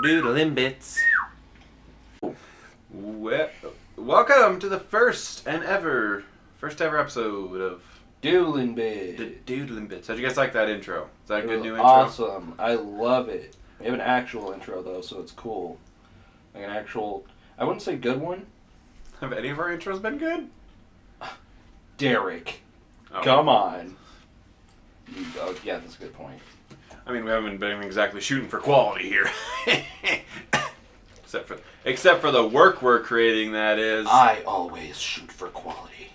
Doodlin bits. Welcome to the first ever episode of Doodlin the bit. Doodlin bits. How'd you guys like that intro? Is that a good new intro? Awesome. I love it. We have an actual intro though, so it's cool. Like an actual, I wouldn't say good one. Have any of our intros been good? Derek, Oh. come on. Oh, yeah, that's a good point. I mean, we haven't been exactly shooting for quality here. Except for the work we're creating, that is. I always shoot for quality.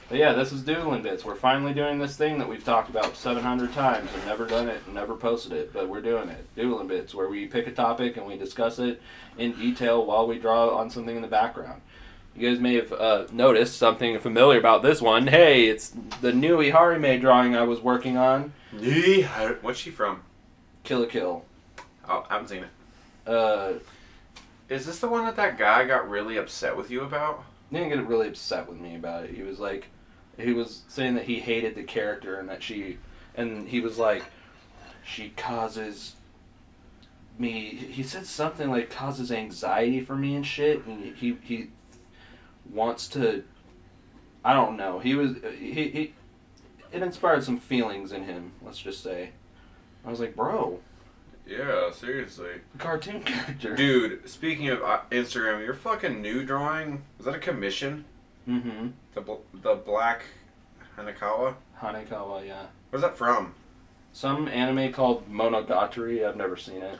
But yeah, this is Doodlin Bits. We're finally doing this thing that we've talked about 700 times and never done it and never posted it, but we're doing it. Doodlin Bits, where we pick a topic and we discuss it in detail while we draw on something in the background. You guys may have noticed something familiar about this one. Hey, it's the new Iharime drawing I was working on. What's she from? Kill a Kill. Oh, I haven't seen it. Is this the one that guy got really upset with you about? He didn't get really upset with me about it. He was saying that he hated the character and he was like, she causes me, he said something like causes anxiety for me and shit, and he wants to, I don't know, it inspired some feelings in him, let's just say. I was like, bro. Yeah, seriously. Cartoon character. Dude, speaking of Instagram, your fucking new drawing, is that a commission? Mm-hmm. The black Hanekawa? Hanekawa, yeah. Where's that from? Some anime called Monogatari, I've never seen it.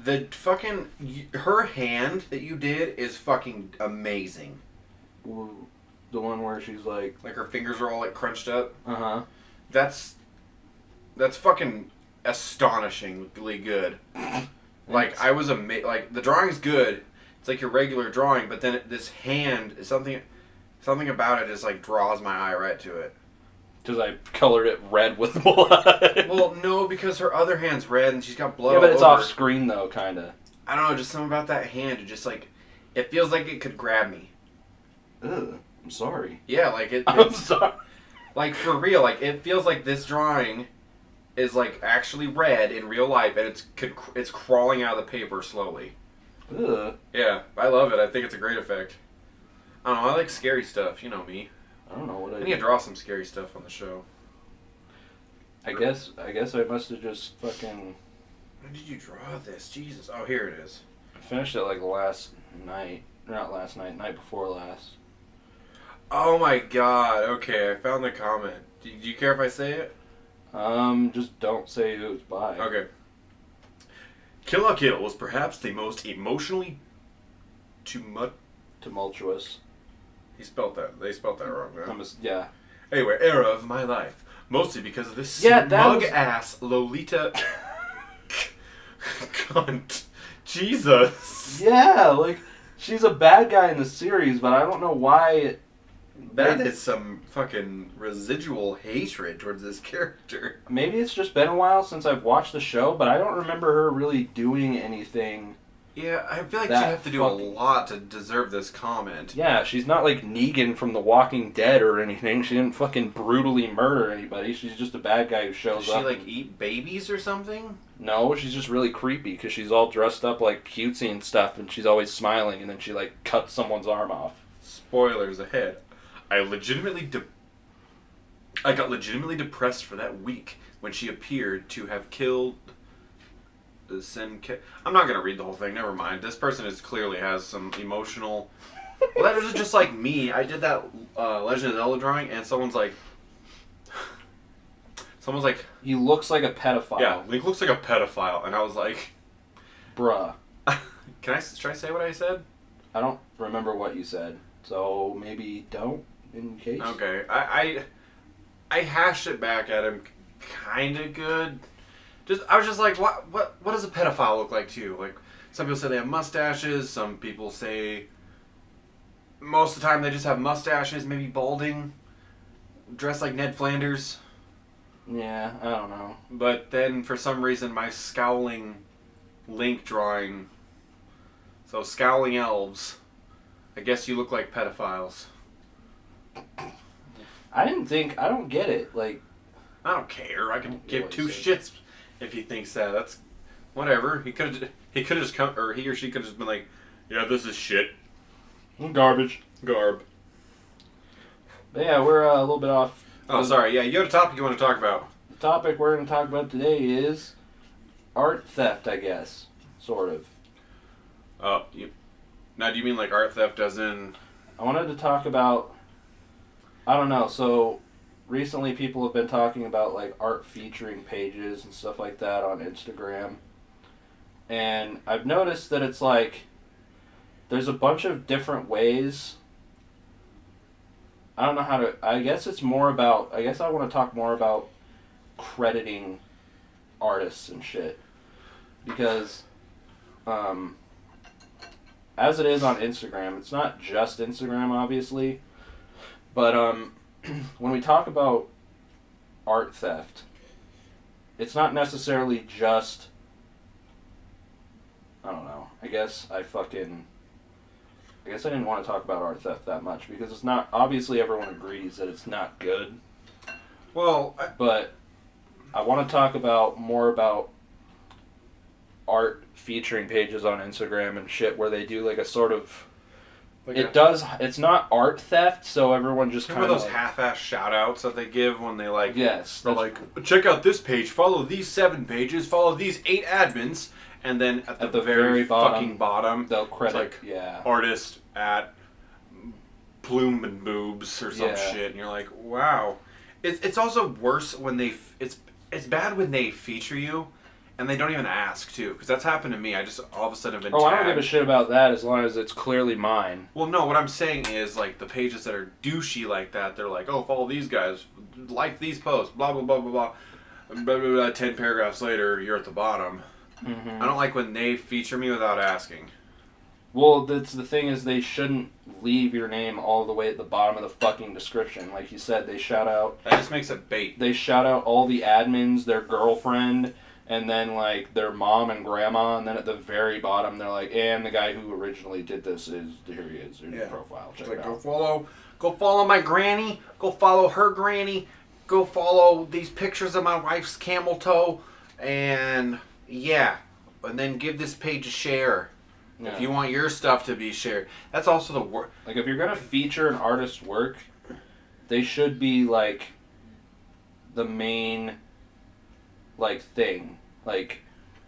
The fucking, her hand that you did is fucking amazing. Ooh, the one where she's like her fingers are all like crunched up. Uh-huh. That's fucking astonishingly good. Like, I was amazed. Like, the drawing's good. It's like your regular drawing, but then this hand is something about it just like draws my eye right to it. Because I colored it red with blood. Well, no, because her other hand's red and she's got blood. Yeah, but all it's over. off screen though, kind of. I don't know, just something about that hand. It just like, it feels like it could grab me. Ugh, I'm sorry. Yeah, like I'm sorry. Like, for real, like, it feels like this drawing is like actually red in real life, and it's crawling out of the paper slowly. Ugh. Yeah, I love it. I think it's a great effect. I don't know, I like scary stuff, you know me. I don't know what I need to draw some scary stuff on the show. I guess I must have just fucking... When did you draw this? Jesus. Oh, here it is. I finished it like last night. Not last night, night before last. Oh my god. Okay, I found the comment. Do you care if I say it? Just don't say who it's by. Okay. Kill la Kill was perhaps the most emotionally Tumultuous. They spelled that wrong, man. Yeah. Anyway, era of my life. Mostly because of this smug-ass Lolita cunt. Jesus. Yeah, like, she's a bad guy in the series, but I don't know why... That is some fucking residual hatred towards this character. Maybe it's just been a while since I've watched the show, but I don't remember her really doing anything. Yeah, I feel like she'd have to do a lot to deserve this comment. Yeah, she's not like Negan from The Walking Dead or anything. She didn't fucking brutally murder anybody. She's just a bad guy who shows up. Does she, like, eat babies or something? No, she's just really creepy because she's all dressed up like cutesy and stuff, and she's always smiling, and then she, like, cuts someone's arm off. Spoilers ahead. I got legitimately depressed for that week when she appeared to have killed I'm not gonna read the whole thing. Never mind. This person clearly has some emotional. Well, that was just like me. I did that Legend of Zelda drawing, and someone's like, he looks like a pedophile. Yeah, Link looks like a pedophile, and I was like, bruh. Should I say what I said? I don't remember what you said, so maybe don't. In case. Okay, I hashed it back at him, kind of good. I was just like, what does a pedophile look like to you? Like, some people say they have mustaches. Some people say most of the time they just have mustaches, maybe balding, dressed like Ned Flanders. Yeah, I don't know. But then for some reason my scowling Link drawing. So scowling elves. I guess you look like pedophiles. I don't get it. Like, I don't care. I can give two shits if he thinks that. That's whatever. He could He could have just come, or he or she could have just been like, "Yeah, this is shit, Garbage. garb." But yeah, we're a little bit off. Oh, sorry. Yeah, you have a topic you want to talk about. The topic we're going to talk about today is art theft, I guess. Sort of. Oh, now do you mean like art theft as in? I wanted to talk about, I don't know, so recently people have been talking about like art featuring pages and stuff like that on Instagram. And I've noticed that it's like, there's a bunch of different ways. I don't know how to, I guess it's more about, I guess I want to talk more about crediting artists and shit. Because, as it is on Instagram, it's not just Instagram, obviously, but when we talk about art theft, it's not necessarily just, I don't know, I guess I didn't want to talk about art theft that much, because it's not, obviously everyone agrees that it's not good. Well, but I want to talk more about art featuring pages on Instagram and shit where they do like a sort of, it's not art theft, so everyone just kind of those half-ass shout-outs that they give when they like, yes, they're like, check out this page, follow these 7 pages, follow these 8 admins, and then at the very fucking bottom, they'll credit, like, artist at Plume and Boobs or some shit, and you're like, wow. It's also worse when it's bad when they feature you and they don't even ask too, because that's happened to me. I just all of a sudden have been tagged. I don't give a shit about that as long as it's clearly mine. Well, no, what I'm saying is like the pages that are douchey like that, they're like, oh, follow these guys, like these posts, blah blah blah blah blah, blah, blah, blah 10 paragraphs later, you're at the bottom. Mm-hmm. I don't like when they feature me without asking. Well, that's the thing, is they shouldn't leave your name all the way at the bottom of the fucking description. Like you said, they shout out... That just makes it bait. They shout out all the admins, their girlfriend, and then, like, their mom and grandma, and then at the very bottom, they're like, and the guy who originally did this is... Here he is. Here's his profile. Check it out. Go follow my granny. Go follow her granny. Go follow these pictures of my wife's camel toe. And, yeah. And then give this page a share. Yeah. If you want your stuff to be shared. That's also the work. Like, if you're going to feature an artist's work, they should be, like, the main, like, thing. Like,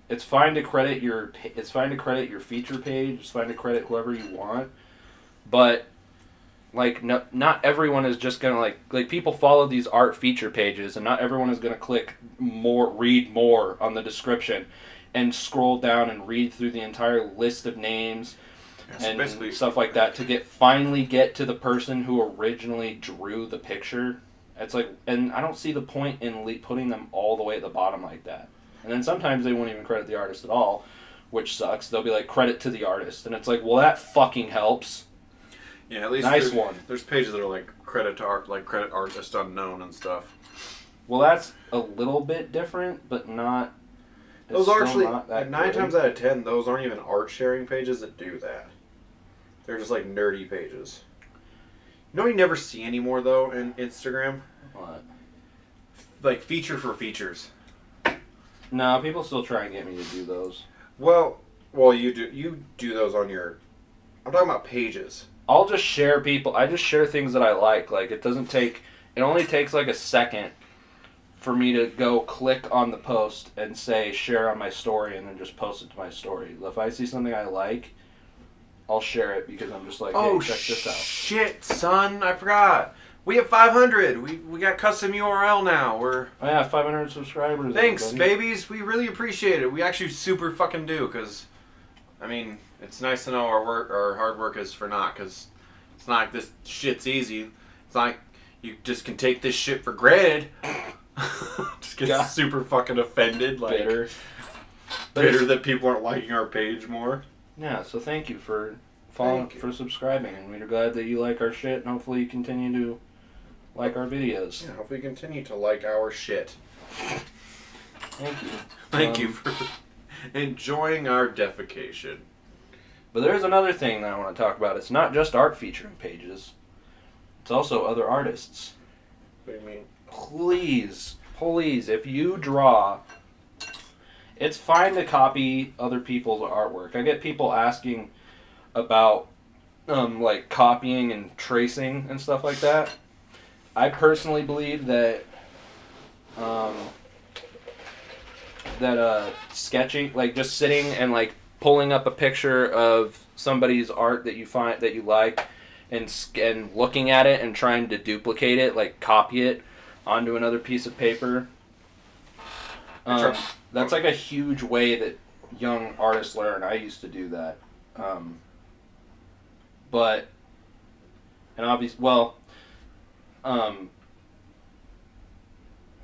it's fine to credit your feature page. It's fine to credit whoever you want. But, like, not everyone is just going to, like, people follow these art feature pages, and not everyone is going to click read more on the description and scroll down and read through the entire list of names and stuff like that to finally get to the person who originally drew the picture. It's like, and I don't see the point in putting them all the way at the bottom like that. And then sometimes they won't even credit the artist at all, which sucks. They'll be like, credit to the artist. And it's like, well, that fucking helps. Yeah, at least nice one. There's pages that are like credit to art, like credit artist unknown and stuff. Well, that's a little bit different, but not... Those are actually, 9 times out of 10, those aren't even art sharing pages that do that. They're just like nerdy pages. You know what you never see anymore though in Instagram? What? Like feature for features. No, people still try and get me to do those. Well, you do those on your... I'm talking about pages. I'll just share I just share things that I like. Like, it only takes like a second for me to go click on the post and say share on my story and then just post it to my story. If I see something I like, I'll share it because I'm just like, hey, check this out. Shit, son, I forgot. We have 500. We got custom URL now. I have 500 subscribers. Thanks, everybody. babies. We really appreciate it. We actually super fucking do, because, I mean, it's nice to know our hard work is for naught, because it's not like this shit's easy. It's not like you just can take this shit for granted. Just get super fucking offended, like bitter that people aren't liking our page more. Yeah, so thank you for for subscribing, and we're glad that you like our shit, and hopefully you continue to like our videos. Yeah, hopefully you continue to like our shit. Thank you. Thank you for enjoying our defecation. But there's another thing that I want to talk about. It's not just art featuring pages. It's also other artists. What do you mean? Please, if you draw it's fine to copy other people's artwork. I get people asking about like copying and tracing and stuff like that. I personally believe that sketching, like just sitting and like pulling up a picture of somebody's art that you find that you like, and looking at it and trying to duplicate it, like copy it onto another piece of paper. That's like a huge way that young artists learn. I used to do that, but and obviously, well,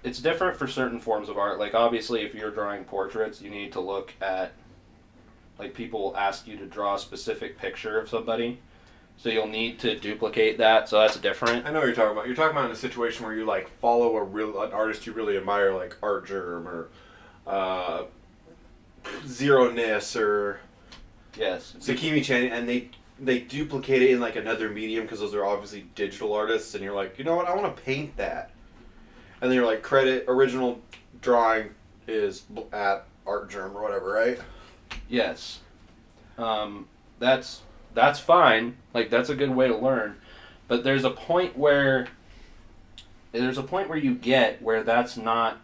it's different for certain forms of art. Like obviously, if you're drawing portraits, you need to look at, like, people will ask you to draw a specific picture of somebody, so you'll need to duplicate that. So that's different. I know what you're talking about. You're talking about in a situation where you like follow an artist you really admire, like Art Germ or Zero Nis or Yes. Sakimi Chan, and they duplicate it in like another medium because those are obviously digital artists, and you're like, you know what, I want to paint that, and then you're like, credit original drawing is at Art Germ or whatever, right? Yes. That's fine. Like that's a good way to learn, but there's a point where you get where that's not,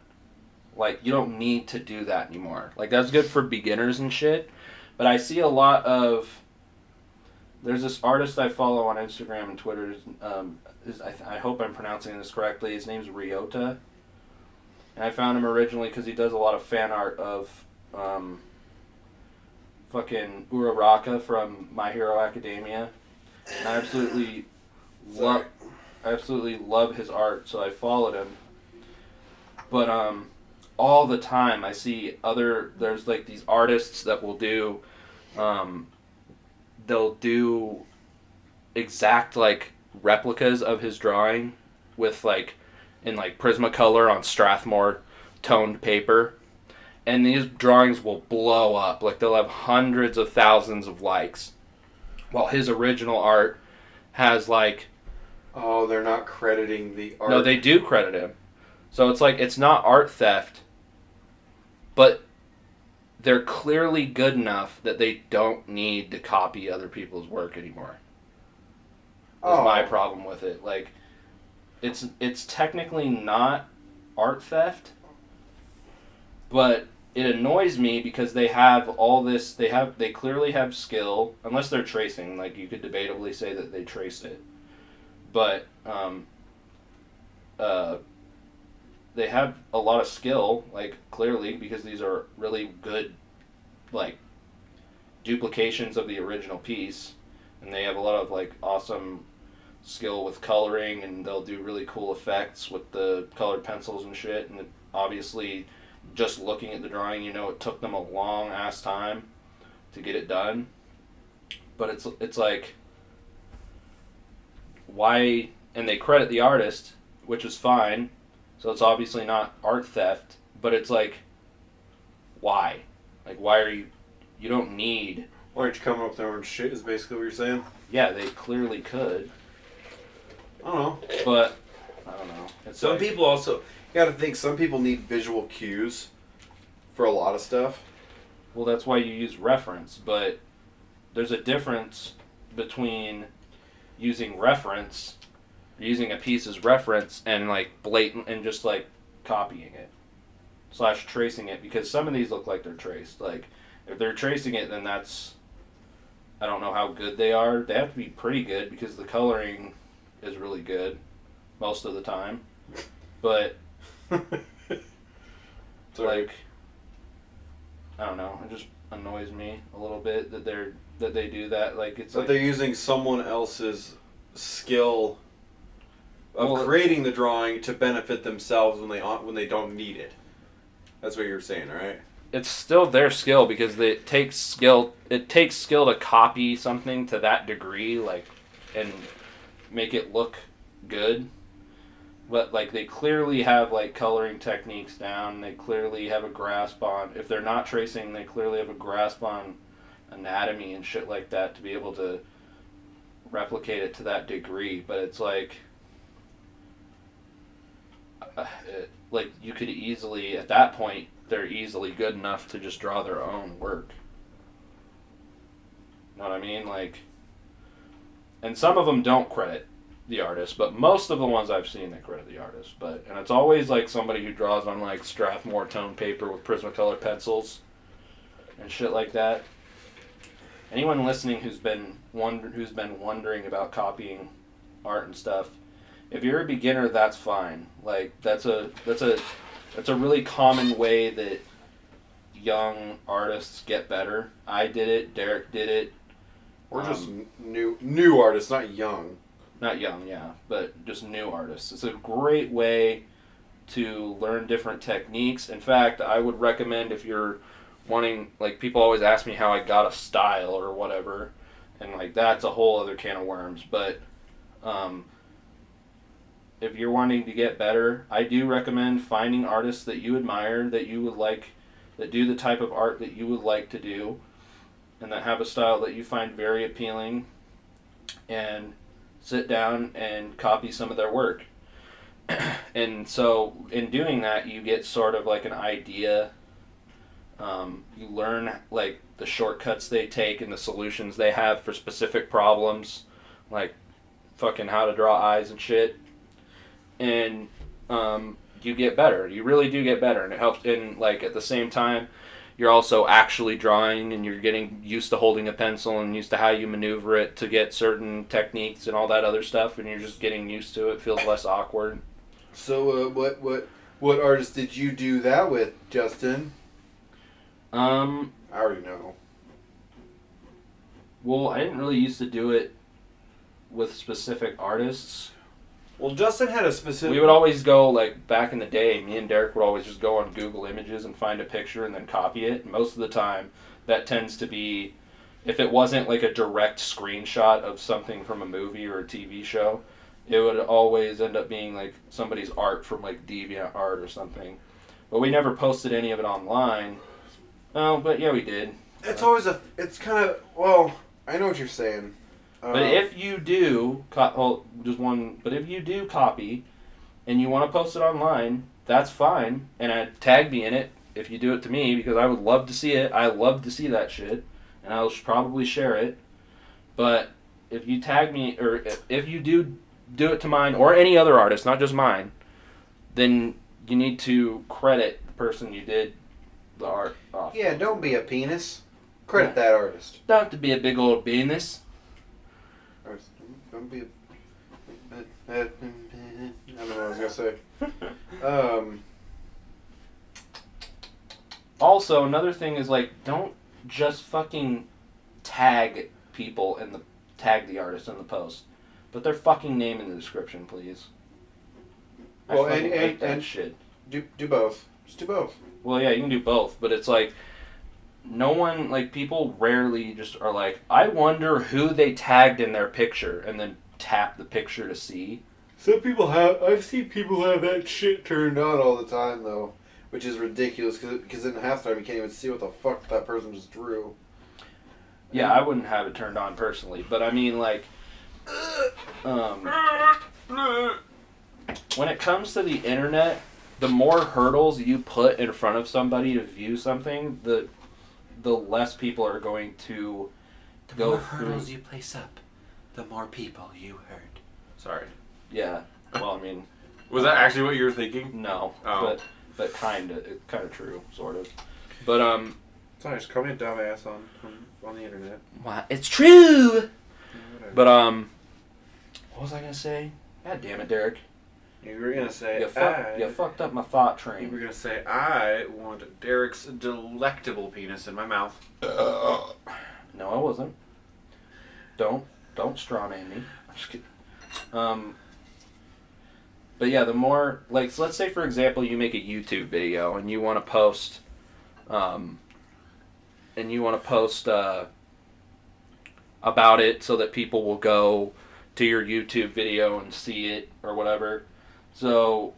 like, you don't need to do that anymore. Like that's good for beginners and shit, but I see a lot of, there's this artist I follow on Instagram and Twitter. I hope I'm pronouncing this correctly. His name's Ryota, and I found him originally because he does a lot of fan art of fucking Uraraka from My Hero Academia, and I absolutely love his art, so I followed him. But all the time I see there's like these artists that will do, they'll do exact like replicas of his drawing with like in like Prismacolor on Strathmore toned paper. And these drawings will blow up. Like, they'll have hundreds of thousands of likes. While his original art has, like... Oh, they're not crediting the art. No, they do credit him. So it's like, it's not art theft. But they're clearly good enough that they don't need to copy other people's work anymore. That's my problem with it. Like, it's technically not art theft, but it annoys me because they have all this, they clearly have skill, unless they're tracing. Like, you could debatably say that they traced it, but they have a lot of skill, like, clearly, because these are really good, like, duplications of the original piece, and they have a lot of, like, awesome skill with coloring, and they'll do really cool effects with the colored pencils and shit, and obviously, just looking at the drawing, you know, it took them a long ass time to get it done. But it's like, why? And they credit the artist, which is fine. So it's obviously not art theft. But it's like, why? Like, why are you don't need. Why aren't you coming up with their own shit? Is basically what you're saying. Yeah, they clearly could. I don't know. But I don't know. It's some like, people also. You gotta think, some people need visual cues for a lot of stuff. Well, that's why you use reference, but there's a difference between using reference, using a piece as reference, and like blatant, and just like copying it, / tracing it, because some of these look like they're traced. Like, if they're tracing it, then that's, I don't know how good they are. They have to be pretty good because the coloring is really good most of the time. But like, I don't know, it just annoys me a little bit that they do that. Like, it's like they're using someone else's skill of creating the drawing to benefit themselves when they don't need it. That's what you're saying, right? It's still their skill, because it takes skill to copy something to that degree, like, and make it look good. But, like, they clearly have, like, coloring techniques down. They clearly have a grasp on... If they're not tracing, they clearly have a grasp on anatomy and shit like that to be able to replicate it to that degree. But it's like... like you could easily, at that point, they're easily good enough to just draw their own work. You know what I mean? Like, and some of them don't credit the artist, but most of the ones I've seen, they credit the artist. And it's always like somebody who draws on like Strathmore tone paper with Prismacolor pencils and shit like that. Anyone listening who's been wondering about copying art and stuff, if you're a beginner, that's fine. Like that's a really common way that young artists get better. I did it. Derek did it. Or just new artists, not young. Not young, yeah, but just new artists. It's a great way to learn different techniques. In fact, I would recommend if you're wanting, like, people always ask me how I got a style or whatever, and like that's a whole other can of worms. But if you're wanting to get better, I do recommend finding artists that you admire, that you would like, that do the type of art that you would like to do, and that have a style that you find very appealing, and sit down and copy some of their work. And so in doing that, you get sort of like an idea. You learn like the shortcuts they take and the solutions they have for specific problems, like fucking how to draw eyes and shit. And you get better. You really do get better, and it helps. And like at the same time, you're also actually drawing, and you're getting used to holding a pencil and used to how you maneuver it to get certain techniques and all that other stuff, and you're just getting used to it. It feels less awkward. So what artist did you do that with, Justin? I already know. Well, I didn't really used to do it with specific artists. Well, Justin had a specific... We would always go, like, back in the day, me and Derek would always just go on Google Images and find a picture and then copy it. Most of the time, that tends to be, if it wasn't, like, a direct screenshot of something from a movie or a TV show, it would always end up being, like, somebody's art from, like, DeviantArt or something. But we never posted any of it online. Oh, but yeah, we did. It's always it's kind of, well, I know what you're saying. But if you do, if you do copy, and you want to post it online, that's fine. And tag me in it if you do it to me, because I would love to see it. I love to see that shit, and I'll probably share it. But if you tag me, or if you do it to mine or any other artist, not just mine, then you need to credit the person you did the art off. Yeah, don't be a penis. Credit that artist. Don't have to be a big old penis. Don't be I don't know what I was going to say. Also, another thing is, like, don't just fucking tag people tag the artist in the post. Put their fucking name in the description, please. I fucking hate that shit. Do both. Just do both. Well, yeah, you can do both, but it's like, no one, like, people rarely just are like, I wonder who they tagged in their picture, and then tap the picture to see. I've seen people have that shit turned on all the time, though, which is ridiculous, because in half the time you can't even see what the fuck that person just drew. Yeah, I wouldn't have it turned on personally, but I mean, like, when it comes to the internet, the more hurdles you put in front of somebody to view something, the less people are going to go through. The more hurdles you place up, the more people you hurt. Sorry. Yeah. Well, I mean, was that actually what you were thinking? No. Oh. But it's kind of true, sort of. But sorry, just call me a dumbass on the internet. Wow, it's true. But what was I gonna say? God damn it, Derek. You were gonna say you fucked up my thought train. You were gonna say I want Derek's delectable penis in my mouth. No, I wasn't. Don't straw man me. I'm just kidding. But yeah, the more, like, so let's say for example you make a YouTube video and you want to post, about it so that people will go to your YouTube video and see it or whatever. So,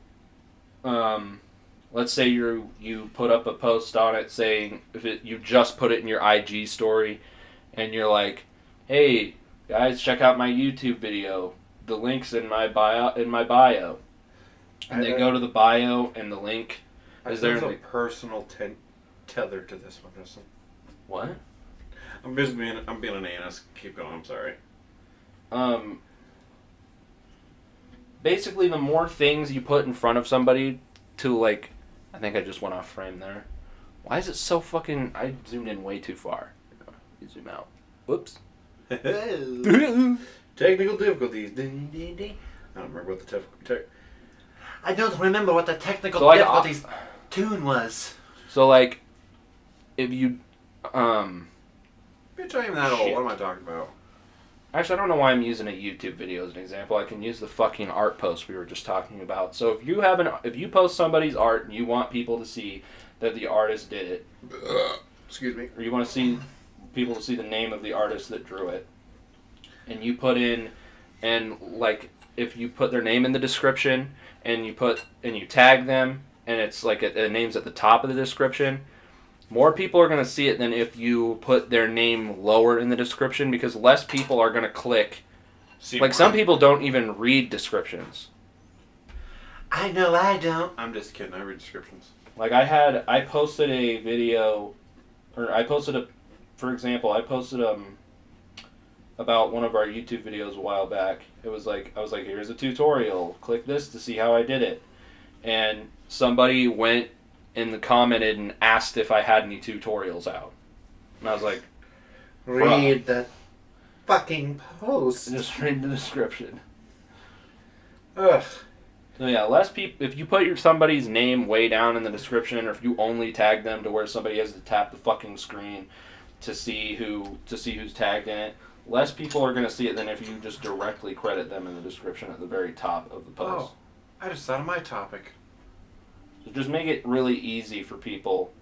let's say you put up a post on it saying, you just put it in your IG story, and you're like, hey guys, check out my YouTube video. The link's in my bio. and they go to the bio and the link is there. There's a personal tether to this one, Justin. What? I'm being an anus. Keep going. I'm sorry. Basically, the more things you put in front of somebody to, like, I think I just went off frame there. Why is it so fucking... I zoomed in way too far. You zoom out. Whoops. Technical difficulties. I don't remember what the I don't remember what the technical difficulties tune was. So, like, if you... Bitch, I ain't even that old. What am I talking about? Actually, I don't know why I'm using a YouTube video as an example. I can use the fucking art post we were just talking about. So if you post somebody's art and you want people to see that the artist did it, excuse me, or you want to see people to see the name of the artist that drew it, and you put in, and like if you put their name in the description and you tag them and it's like a name's at the top of the description. More people are going to see it than if you put their name lower in the description because less people are going to click. Some people don't even read descriptions. I know I don't. I'm just kidding. I read descriptions. Like I posted a video, for example, I posted about one of our YouTube videos a while back. I was like, here's a tutorial. Click this to see how I did it. And somebody went and commented and asked if I had any tutorials out. And I was like, read the fucking post. Just read the description. Ugh. So yeah, less people. If you put somebody's name way down in the description, or if you only tag them to where somebody has to tap the fucking screen to see who's tagged in it, less people are gonna see it than if you just directly credit them in the description at the very top of the post. Oh, I just thought of my topic. So just make it really easy for people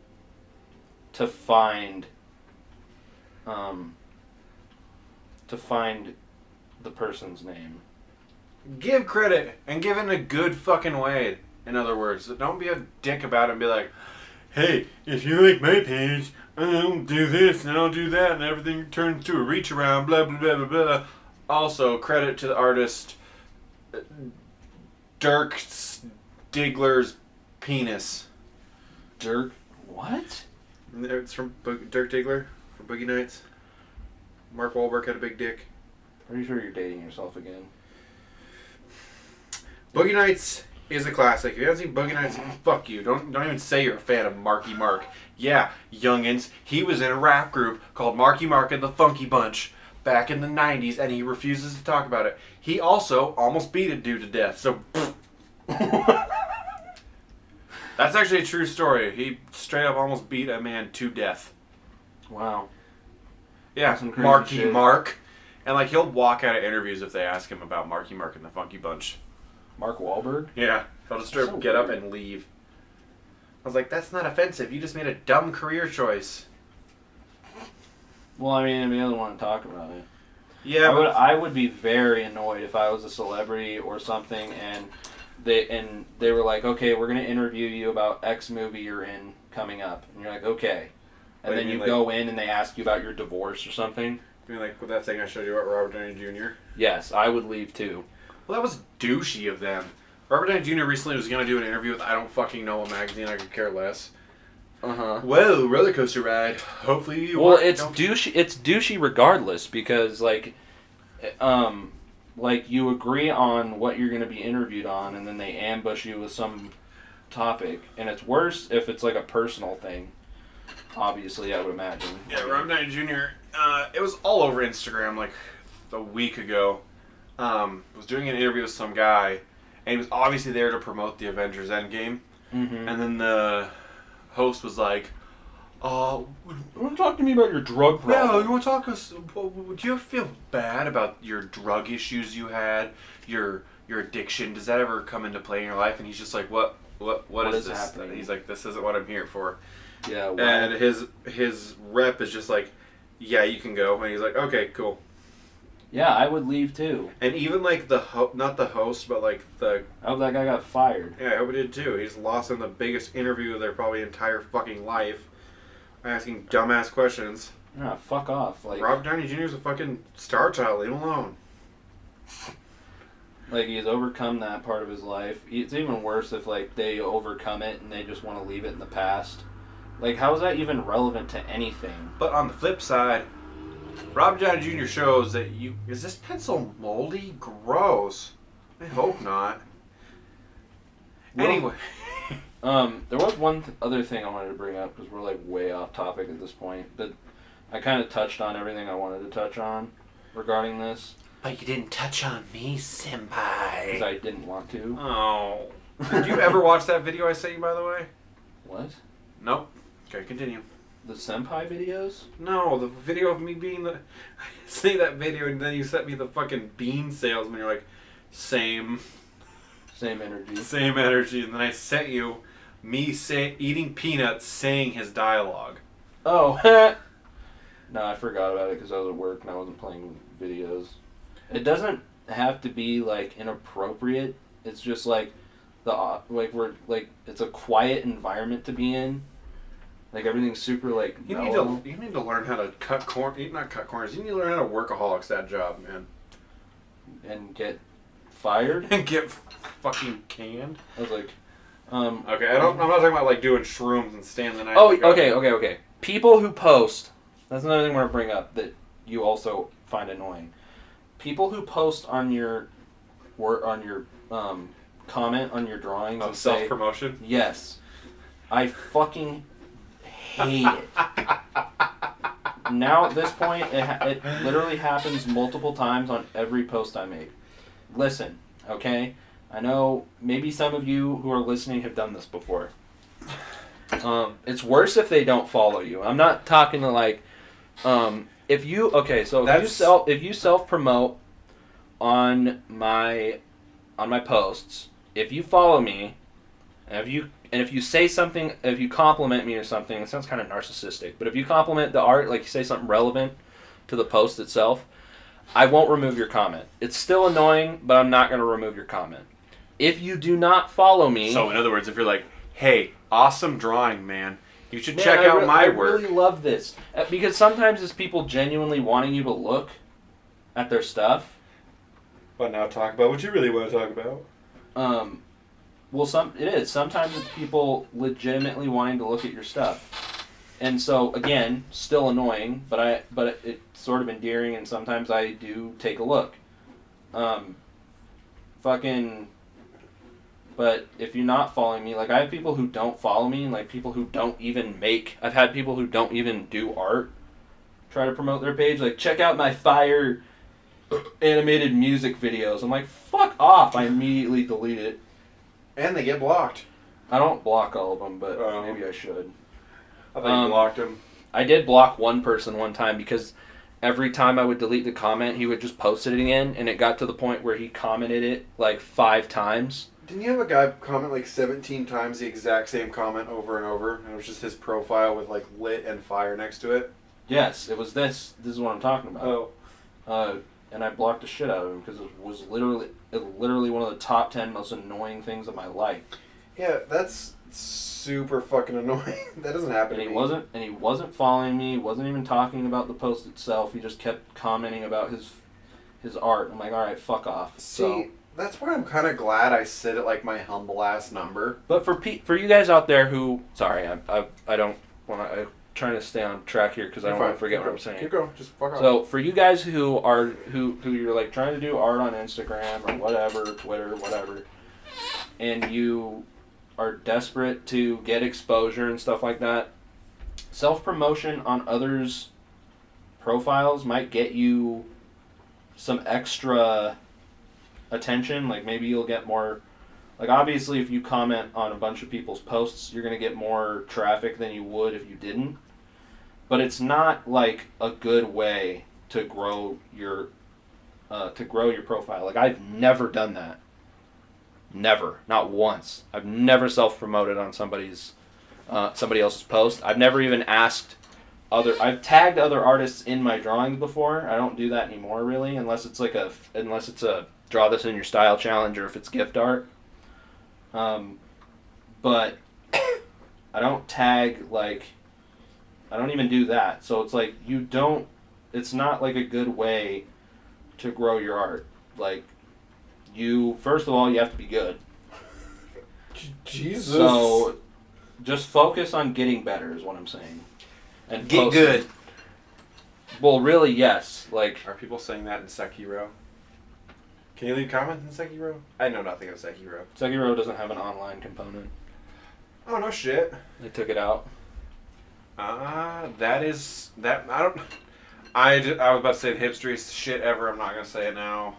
to find the person's name. Give credit, and give it in a good fucking way. In other words, don't be a dick about it and be like, hey, if you like my page, I'll do this and I'll do that and everything turns to a reach around, blah, blah, blah, blah, blah. Also, credit to the artist, Dirk Diggler's penis. Dirk? What? It's from Dirk Diggler from Boogie Nights. Mark Wahlberg had a big dick. Pretty sure you're dating yourself again. Boogie Nights is a classic. If you haven't seen Boogie Nights, fuck you. Don't even say you're a fan of Marky Mark. Yeah, youngins, he was in a rap group called Marky Mark and the Funky Bunch back in the 90s, and he refuses to talk about it. He also almost beat a dude to death, so... That's actually a true story. He straight up almost beat a man to death. Wow. Yeah, Marky Mark. And like he'll walk out of interviews if they ask him about Marky Mark and the Funky Bunch. Mark Wahlberg? Yeah. He'll just straight up get up and leave. I was like, that's not offensive. You just made a dumb career choice. Well, I mean, the other want to talk about it. Yeah, I would be very annoyed if I was a celebrity or something and they were like, okay, we're going to interview you about X movie you're in coming up. And you're like, okay. And then you go in and they ask you about your divorce or something. You mean like with that thing I showed you about Robert Downey Jr.? Yes, I would leave too. Well, that was douchey of them. Robert Downey Jr. recently was going to do an interview with I Don't Fucking Know a magazine. I could care less. Uh-huh. Whoa, roller coaster ride. Hopefully you it's douchey. It's douchey regardless because like you agree on what you're going to be interviewed on and then they ambush you with some topic. And it's worse if it's like a personal thing. Obviously, I would imagine. Yeah, Robert Downey Jr. It was all over Instagram like a week ago. Was doing an interview with some guy, and he was obviously there to promote the Avengers Endgame. Mm-hmm. And then the host was like, you want to talk to me about your drug problem? No, you want to talk to us? Do you ever feel bad about your drug issues you had? Your addiction? Does that ever come into play in your life? And he's just like, what is this? Happening? He's like, this isn't what I'm here for. Yeah. Well, and his rep is just like, yeah, you can go. And he's like, okay, cool. Yeah, I would leave too. And even like not the host, but like the... I hope that guy got fired. Yeah, I hope he did too. He's lost in the biggest interview of their probably entire fucking life. Asking dumbass questions. Yeah, fuck off. Like Robert Downey Jr. is a fucking star child. Leave him alone. Like, he's overcome that part of his life. It's even worse if, like, they overcome it and they just want to leave it in the past. Like, how is that even relevant to anything? But on the flip side, Robert Downey Jr. shows that is this pencil moldy? Gross. I hope not. Well, Anyway. There was one other thing I wanted to bring up, because we're, like, way off topic at this point. But I kind of touched on everything I wanted to touch on regarding this. But you didn't touch on me, senpai. Because I didn't want to. Oh. Did you ever watch that video I sent you, by the way? What? Nope. Okay, continue. The senpai videos? No, the video of me being the... I sent you that video and then you sent me the fucking bean salesman. You're like, same. Same energy. Same energy. And then I sent you me eating peanuts saying his dialogue. Oh, no, I forgot about it because I was at work and I wasn't playing videos. It doesn't have to be, like, inappropriate. It's just, like, it's a quiet environment to be in. Like, everything's super, like, You need to learn how to cut not cut corners. You need to learn how to workaholics that job, man. And get fired. And get fucking canned. I was like, Okay, I'm not talking about, like, doing shrooms and staying the night. oh, okay. People who post, that's another thing I want to bring up that you also find annoying. People who post on your comment on your drawings and say self-promotion? Yes. I fucking hate it. Now at this point, it literally happens multiple times on every post I make. Listen, okay? I know maybe some of you who are listening have done this before. It's worse if they don't follow you. I'm not talking to, like, if you self-promote on my posts, if you follow me, and if you say something, if you compliment me or something, it sounds kind of narcissistic, but if you compliment the art, like you say something relevant to the post itself, I won't remove your comment. It's still annoying, but I'm not going to remove your comment. If you do not follow me... So, in other words, if you're like, hey, awesome drawing, man, you should check out my work. I really love this. Because sometimes it's people genuinely wanting you to look at their stuff. But now talk about what you really want to talk about. It is. Sometimes it's people legitimately wanting to look at your stuff. And so, again, still annoying, but it's sort of endearing, and sometimes I do take a look. But if you're not following me, like, I have people who don't follow me, and, like, people who don't even I've had people who don't even do art try to promote their page, like, check out my fire animated music videos. I'm like, fuck off. I immediately delete it. And they get blocked. I don't block all of them, but maybe I should. I thought you blocked them. I did block one person one time because every time I would delete the comment, he would just post it again, and it got to the point where he commented it like 5 times. Didn't you have a guy comment like 17 times the exact same comment over and over, and it was just his profile with like lit and fire next to it? Yes, it was this. This is what I'm talking about. Oh. And I blocked the shit out of him because it was literally one of the top 10 most annoying things of my life. Yeah, that's super fucking annoying. That doesn't happen to me. He wasn't following me. He wasn't even talking about the post itself. He just kept commenting about his art. I'm like, all right, fuck off. See, that's where I'm kind of glad I sit at like my humble ass number. But for you guys out there who, sorry, I don't want to. I'm trying to stay on track here because I don't want to forget what I'm saying. Keep going. Just fuck off. So for you guys who you're like trying to do art on Instagram or whatever, Twitter, whatever, and you are desperate to get exposure and stuff like that, self-promotion on others' profiles might get you some extra attention. Like, maybe you'll get more, like, obviously if you comment on a bunch of people's posts, you're going to get more traffic than you would if you didn't. But it's not like a good way to grow your profile. Like, I've never done that. Never. Not once. I've never self-promoted on somebody else's post. I've never even asked I've tagged other artists in my drawings before. I don't do that anymore, really, unless it's a draw this in your style challenge or if it's gift art. But I don't tag, like, I don't even do that. So it's like it's not like a good way to grow your art. Like, First of all, you have to be good. Jesus. So, just focus on getting better is what I'm saying. And Get posting. good. Well, really, yes. Like, Are people saying that in Sekiro? Can you leave comments in Sekiro? I know nothing of Sekiro. Sekiro doesn't have an online component. Oh, no shit. They took it out. That is... That... I don't... I was about to say the hipstriest shit ever. I'm not going to say it now.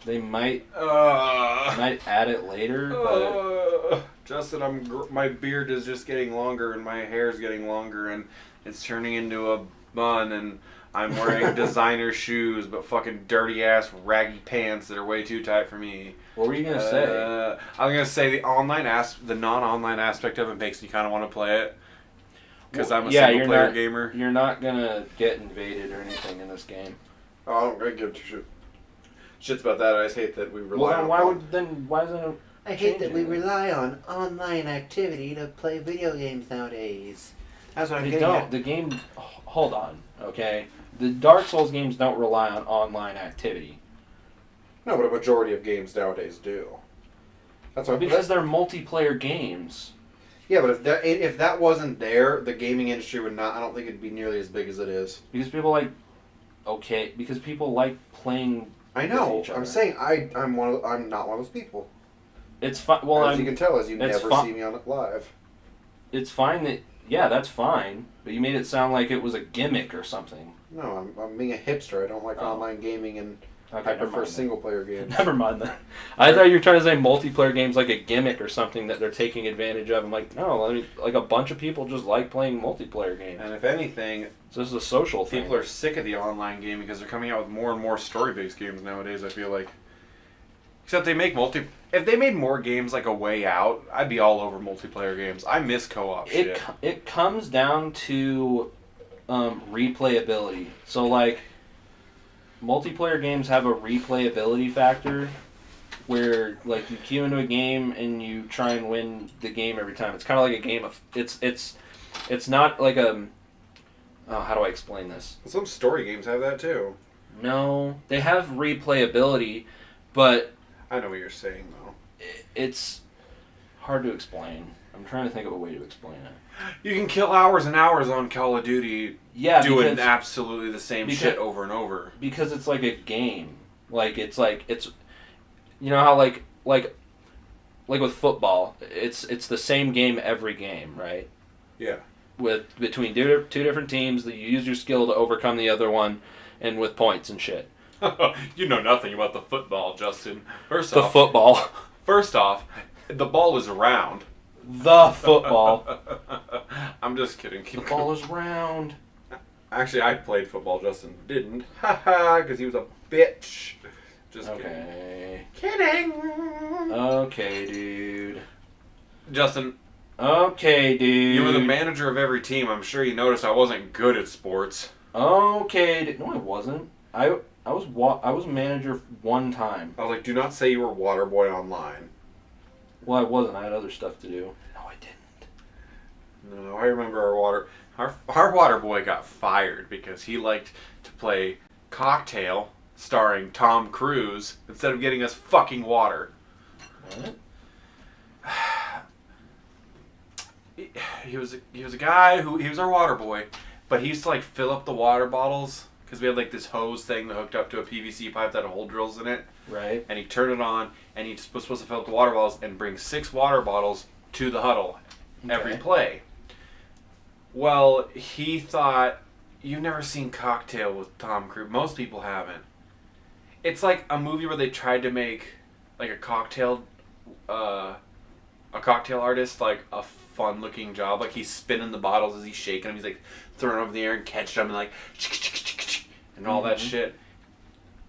They might add it later, but... Justin, my beard is just getting longer and my hair is getting longer and it's turning into a bun and I'm wearing designer shoes but fucking dirty ass raggy pants that are way too tight for me. What were you gonna say? I was gonna say the non-online aspect of it makes me kind of want to play it because I'm a single player gamer. You're not gonna get invaded or anything in this game. Oh, I don't really give two shits about that. I just hate that we rely on. Why isn't it? I hate that we rely on online activity to play video games nowadays. That's what I'm getting at. The game. Hold on, okay. The Dark Souls games don't rely on online activity. No, but a majority of games nowadays do. That's why. Because they're multiplayer games. Yeah, but if that wasn't there, the gaming industry would not. I don't think it'd be nearly as big as it is. Because people like. Okay, because people like playing. I know. With each other. I'm saying I'm not one of those people. It's fine. Well, as you can tell, as you never see me on it live. It's fine that that's fine, but you made it sound like it was a gimmick or something. No, I'm being a hipster. I don't like online gaming, and I prefer single player games. Never mind that. I thought you were trying to say multiplayer games like a gimmick or something that they're taking advantage of. I'm like, no, like a bunch of people just like playing multiplayer games. And if anything, so this is a social thing. People are sick of the online gaming because they're coming out with more and more story-based games nowadays. I feel like, except they make If they made more games like A Way Out, I'd be all over multiplayer games. I miss co-op shit. It comes down to replayability. So like, multiplayer games have a replayability factor where like you queue into a game and you try and win the game every time. It's kind of like a game of it's not like a how do I explain this? Some story games have that too. No, they have replayability, but I know what you're saying though. It's hard to explain. I'm trying to think of a way to explain it. You can kill hours and hours on Call of Duty doing absolutely the same shit over and over. Because it's like a game. Like it's you know how like with football, it's the same game every game, right? Yeah. With between two different teams that you use your skill to overcome the other one and with points and shit. You know nothing about the football, Justin. First off, the ball is round. The football. I'm just kidding. The ball is round. Actually, I played football. Justin didn't. Haha, because he was a bitch. Just kidding. Okay, dude. Justin. Okay, dude. You were the manager of every team. I'm sure you noticed I wasn't good at sports. Okay. No, I wasn't. I was manager one time. I was like, do not say you were water boy online. Well, I wasn't. I had other stuff to do. No, I didn't. No, I remember our water boy got fired because he liked to play Cocktail starring Tom Cruise instead of getting us fucking water. What? He was a guy he was our water boy, but he used to like fill up the water bottles because we had like this hose thing that hooked up to a PVC pipe that had hole drills in it. Right. And he turned it on, and he was supposed to fill up the water bottles and bring 6 water bottles to the huddle every play. Well, he thought, you've never seen Cocktail with Tom Cruise. Most people haven't. It's like a movie where they tried to make like a cocktail artist like a fun-looking job. Like he's spinning the bottles as he's shaking them. He's like throwing them over the air and catching them and like and all that shit.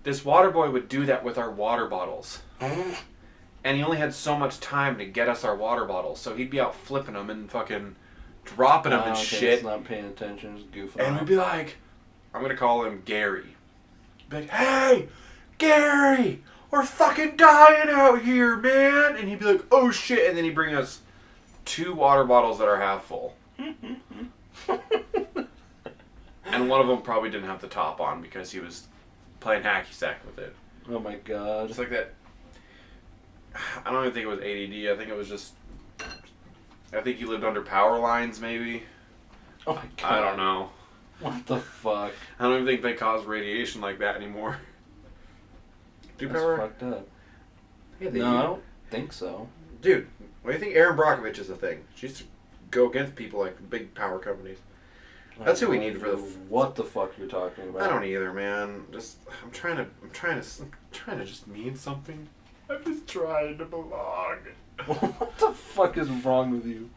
This water boy would do that with our water bottles. And he only had so much time to get us our water bottles. So he'd be out flipping them and fucking dropping them and shit. He's not paying attention, just goofing and we'd be like, I'm going to call him Gary. Be like, hey, Gary, we're fucking dying out here, man. And he'd be like, oh shit. And then he'd bring us 2 water bottles that are half full. And one of them probably didn't have the top on because he was playing hacky sack with it. Oh my god. Just like that. I don't even think it was ADD. I think it was just. I think he lived under power lines, maybe. Oh my god. I don't know. What the fuck? I don't even think they cause radiation like that anymore. Do That's power? fucked up. Yeah, No, I don't think so. Dude, what do you think Erin Brockovich is a thing? She used to go against people like big power companies. That's who we need for the. What the fuck you're talking about? I don't either, man. I'm trying to just mean something. I'm just trying to belong. What the fuck is wrong with you?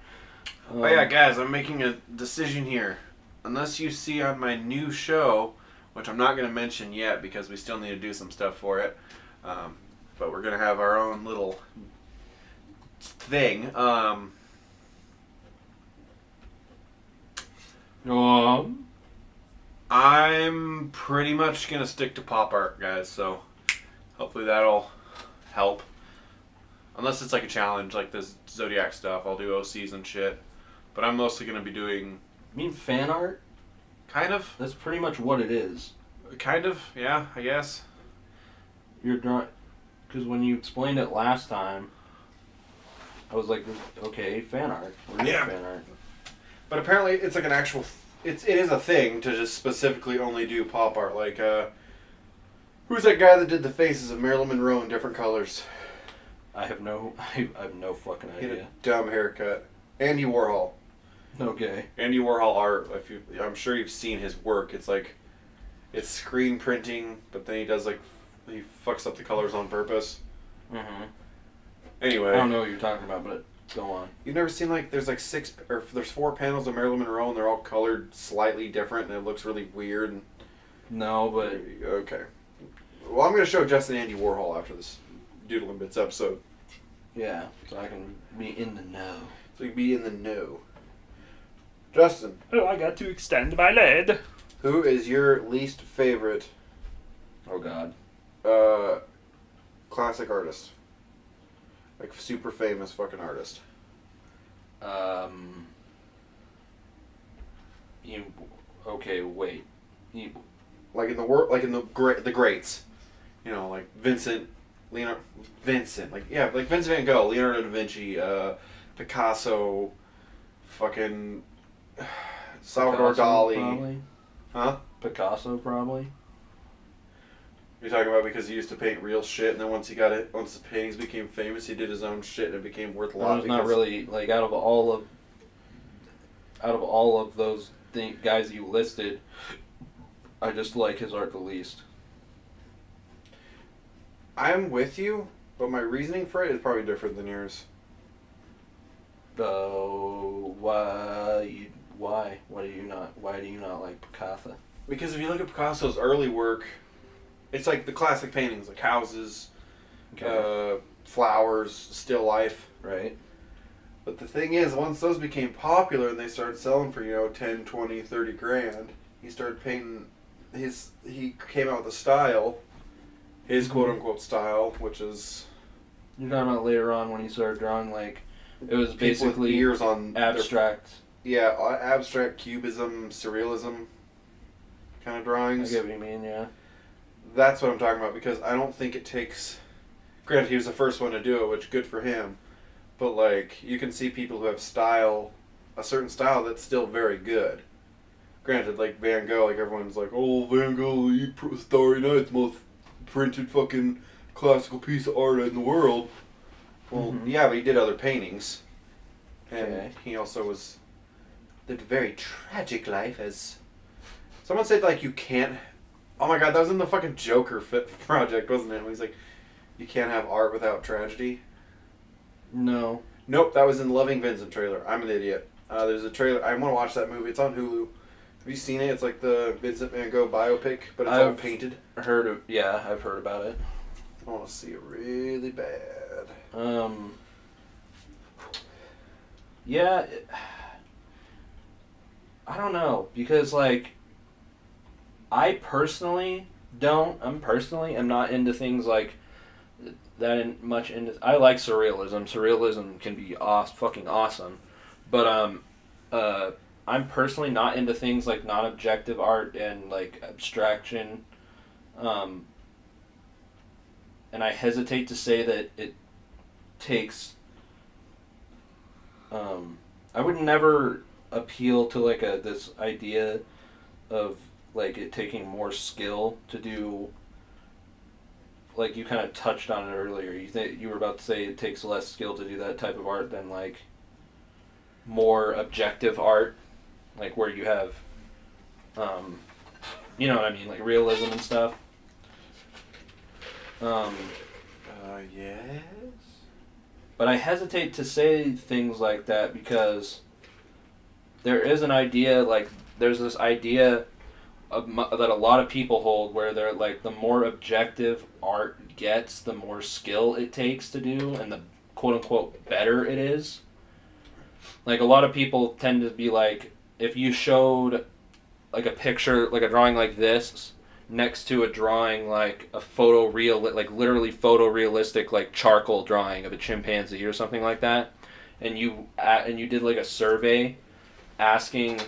Oh yeah, guys, I'm making a decision here. Unless you see on my new show, which I'm not going to mention yet because we still need to do some stuff for it, but we're going to have our own little thing. I'm pretty much going to stick to pop art, guys, so hopefully that'll help. Unless it's like a challenge, like this Zodiac stuff, I'll do OCs and shit. But I'm mostly going to be doing... You mean fan art? Kind of. That's pretty much what it is. Kind of, yeah, I guess. You're drawing... Because when you explained it last time, I was like, okay, fan art. We're doing fan art. But apparently it's like an actual... It is a thing to just specifically only do pop art. Like, who's that guy that did the faces of Marilyn Monroe in different colors? I have no fucking He had idea. a dumb haircut. Andy Warhol. Okay. Andy Warhol art. I'm sure you've seen his work. It's like, it's screen printing, but then he does like, he fucks up the colors on purpose. Mm-hmm. Anyway. I don't know what you're talking about, but go on. You've never seen like, there's 4 panels of Marilyn Monroe and they're all colored slightly different and it looks really weird. And, No, but... Okay. Well, I'm going to show Justin Andy Warhol after this Doodlin Bits episode. Yeah, so I can be in the know. So you can be in the know. Justin. Oh, I got to extend my lead. Who is your least favorite Oh god. classic artist? Like super famous fucking artist. You... Okay, wait. You... Like in the world, like in the greats. You know, like Vincent, like Vincent Van Gogh, Leonardo da Vinci, Picasso, fucking Salvador Picasso, Dali. Probably. Huh? Picasso, probably. You're talking about because he used to paint real shit, and then once the paintings became famous, he did his own shit, and it became worth a lot. It's not really like out of all of those guys you listed, I just like his art the least. I'm with you, but my reasoning for it is probably different than yours. Why? Why do you not like Picasso? Because if you look at Picasso's early work, it's like the classic paintings, like houses, Okay. Flowers, still life. Right. But the thing is, once those became popular and they started selling for, 10, 20, 30 grand, he started painting he came out with a style, his quote-unquote style, which is... You're talking about later on when he started drawing, like, it was people basically with ears on abstract. Abstract cubism, surrealism kind of I drawings. get what you mean, yeah. That's what I'm talking about, because I don't think it takes... Granted, he was the first one to do it, which good for him. But, like, you can see people who have style, a certain style that's still very good. Granted, like Van Gogh, like everyone's like, oh, Van Gogh, Starry Night's most printed fucking classical piece of art in the world. Well, yeah, but he did other paintings. And he also lived a very tragic life as... Someone said, like, you can't... Oh my god, that was in the fucking Joker project, wasn't it? When he's like, you can't have art without tragedy. No. Nope, that was in Loving Vincent trailer. I'm an idiot. There's a trailer. I want to watch that movie. It's on Hulu. Have you seen it? It's like the Vincent Van Gogh biopic, but it's all painted. I've heard about it. I want to see it really bad. Yeah, I don't know, because, like, I'm not into things like that much into... I like surrealism. Surrealism can be fucking awesome. But, I'm personally not into things like non-objective art and, like, abstraction. And I hesitate to say that takes. I would never appeal to like this idea of like it taking more skill to do. Like you kind of touched on it earlier. You were about to say it takes less skill to do that type of art than like more objective art, like where you have, you know what I mean, like realism and stuff. Yes. But I hesitate to say things like that because there is an idea, like there's this idea that a lot of people hold where they're like the more objective art gets, the more skill it takes to do, and the quote unquote better it is. Like a lot of people tend to be like, if you showed like a picture, like a drawing like this next to a drawing like a like literally photorealistic like charcoal drawing of a chimpanzee or something like that, and you did like a survey asking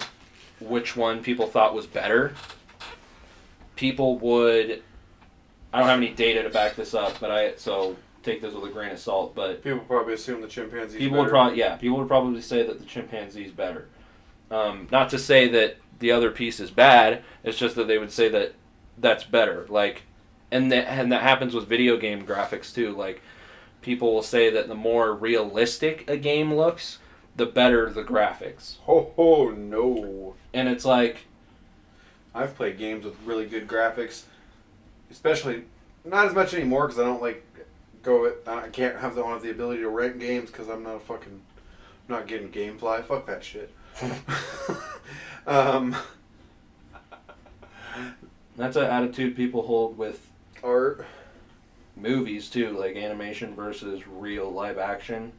which one people thought was better, people would, I don't have any data to back this up, but so take this with a grain of salt, but people probably assume the chimpanzee's people would probably say that the chimpanzee's better. Not to say that the other piece is bad, it's just that they would say that that's better. Like, and that happens with video game graphics too. Like, people will say that the more realistic a game looks, the better the graphics. Oh no. And it's like, I've played games with really good graphics, especially not as much anymore because I don't like I don't have the ability to rent games because I'm not getting GameFly. Fuck that shit. That's an attitude people hold with art, movies too, like animation versus real live action.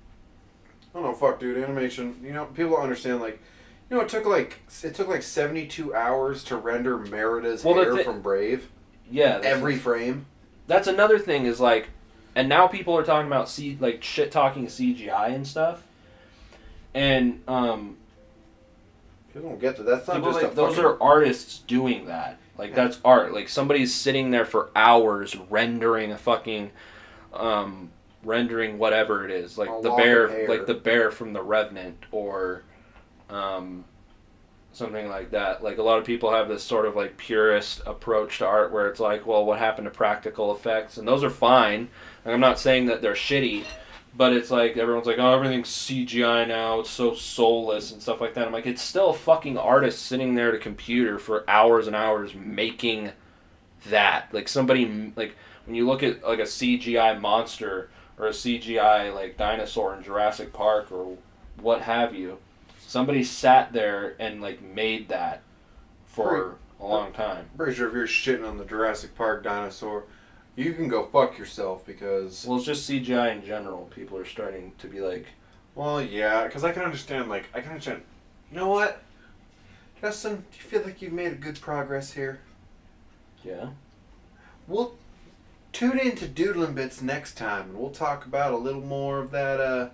I don't know, fuck, dude. Animation. You know, people don't understand. Like, you know, it took like 72 hours to render Merida's hair from Brave. Yeah, every frame. That's another thing is like, and now people are talking about shit talking CGI and stuff, and people don't get that. That's not just like, those are artists doing that. Like, that's art. Like, somebody's sitting there for hours rendering a fucking, rendering whatever it is. Like the bear from The Revenant, or something like that. Like, a lot of people have this sort of, like, purist approach to art where it's like, well, what happened to practical effects? And those are fine. Like, I'm not saying that they're shitty, but it's like, everyone's like, oh, everything's CGI now, it's so soulless and stuff like that. I'm like, it's still a fucking artist sitting there at a computer for hours and hours making that. Like, somebody, like, when you look at, like, a CGI monster or a CGI, like, dinosaur in Jurassic Park or what have you, somebody sat there and, like, made that for a long time. I'm pretty sure if you're shitting on the Jurassic Park dinosaur, you can go fuck yourself because... Well, it's just CGI in general. People are starting to be like... Well, yeah, because I can understand, you know what? Justin, do you feel like you've made a good progress here? Yeah. We'll tune in to Doodlin Bits next time, and we'll talk about a little more of that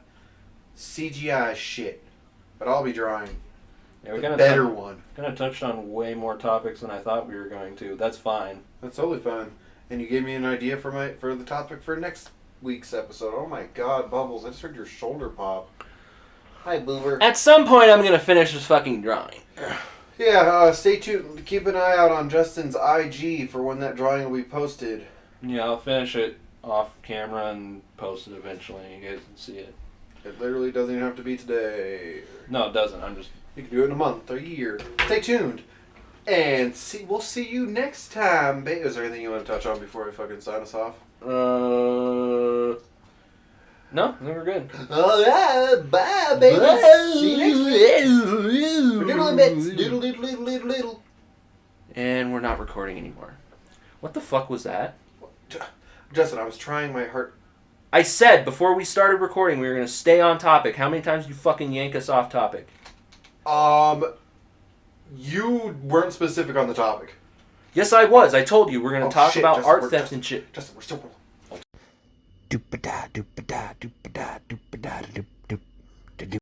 CGI shit. But I'll be drawing we a better one. Kind of touched on way more topics than I thought we were going to. That's fine. That's totally fine. And you gave me an idea for the topic for next week's episode. Oh my god, Bubbles, I just heard your shoulder pop. Hi, Boober. At some point, I'm going to finish this fucking drawing. Yeah, stay tuned. Keep an eye out on Justin's IG for when that drawing will be posted. Yeah, I'll finish it off camera and post it eventually. You guys can see it. It literally doesn't even have to be today. No, it doesn't. You can do it in a month or a year. Stay tuned. And we'll see you next time. Is there anything you want to touch on before I fucking sign us off? No, I think we're good. Alright, bye, baby. See you next week. Doodle bits. Doodle, doodle, doodle, doodle, doodle. And we're not recording anymore. What the fuck was that? Justin, I was trying my heart. I said before we started recording we were going to stay on topic. How many times did you fucking yank us off topic? You weren't specific on the topic. Yes, I was. I told you we're going to talk about Justin, art theft and shit. Justin, we're still rolling. Doop-a-da, doop-a-da, doop-a-da, doop-a-da, doop-a-da.